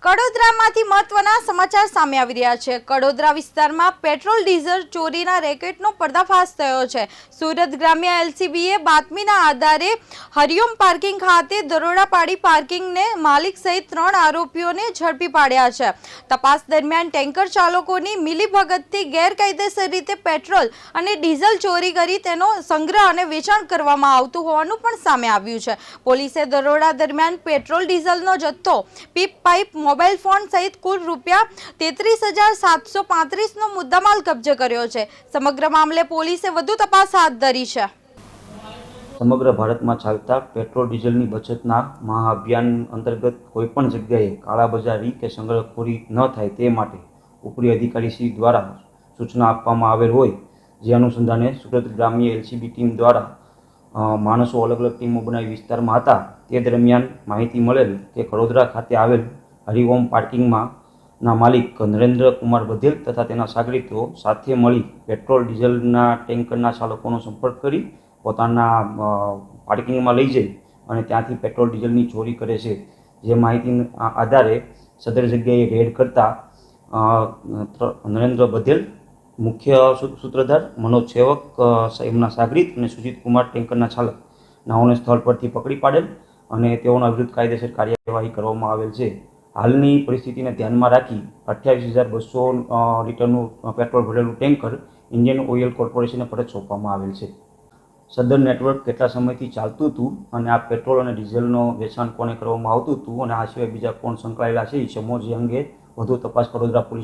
કડોદરામાંથી મહત્વના સમાચાર સામે આવી રહ્યા છે। કડોદરા વિસ્તારમાં પેટ્રોલ ડીઝલ ચોરીના રેકેટનો પર્દાફાશ થયો છે। સુરત ગ્રામ્ય એલસીબીએ બાતમીના આધારે હરિઓમ પાર્કિંગ ખાતે દરોડા પાડી પાર્કિંગને માલિક સહિત 3 આરોપીઓને ઝડપી પાડ્યા છે। તપાસ દરમિયાન ટેન્કર ચાલકોની મિલીભગતથી ગેરકાયદેસર રીતે પેટ્રોલ અને ડીઝલ ચોરી કરી તેનો સંગ્રહ અને વેચાણ કરવામાં આવતું હોવાનું પણ સામે આવ્યું છે। પોલીસે દરોડા દરમિયાન પેટ્રોલ ડીઝલનો જથ્થો, પીપ પાઇપ, મોબાઈલ ફોન સહિત કુલ ₹33,735નો મુદ્દામાલ કબજે કર્યો છે। સમગ્ર મામલે પોલીસે વધુ તપાસ હાથ ધરી છે। સમગ્ર ભારતમાં ચાલતા પેટ્રોલ ડીઝલની બચતના મહાઅભિયાન અંતર્ગત કોઈપણ જગ્યાએ કાળાબજારી કે સંગ્રહખોરી ન થાય તે માટે ઉપરી અધિકારીશ્રી દ્વારા સૂચના આપવામાં આવેલ હોય, જે અનુસંધાને સુરત ગ્રામ્ય એલસીબી ટીમ દ્વારા માણસો અલગ અલગ ટીમો બનાવી વિસ્તારમાં હતા। તે દરમિયાન માહિતી મળેલ કે કડોદરા ખાતે આવેલ હરિઓમ પાર્કિંગમાં ના માલિક નરેન્દ્ર કુમાર બધેલ તથા તેના સાગરીતો સાથે મળી પેટ્રોલ ડીઝલના ટેન્કરના ચાલકોનો સંપર્ક કરી પોતાના પાર્કિંગમાં લઈ જઈ અને ત્યાંથી પેટ્રોલ ડીઝલની ચોરી કરે છે। જે માહિતીના આધારે સદર જગ્યાએ રેડ કરતા નરેન્દ્ર બધેલ, મુખ્ય સૂત્રધાર મનોજ સેવક, એમના સાગરીત અને સુજીત કુમાર ટેન્કરના ચાલક નાઓને સ્થળ પરથી પકડી પાડેલ અને તેઓના વિરુદ્ધ કાયદેસર કાર્યવાહી કરવામાં આવેલ છે। હાલની પરિસ્થિતિને ધ્યાનમાં રાખી 28,200 લીટરનું પેટ્રોલ ભરેલું ટેન્કર ઇન્ડિયન ઓઇલ કોર્પોરેશનને પરત સોંપવામાં આવેલ છે। સદર નેટવર્ક કેટલા સમયથી ચાલતું હતું અને આ પેટ્રોલ અને ડીઝલનો વેચાણ કોને કરવામાં આવતું હતું અને આ સિવાય બીજા કોણ સંકળાયેલા છે, એ સમો જે અંગે વધુ તપાસ કડોદરા પોલીસ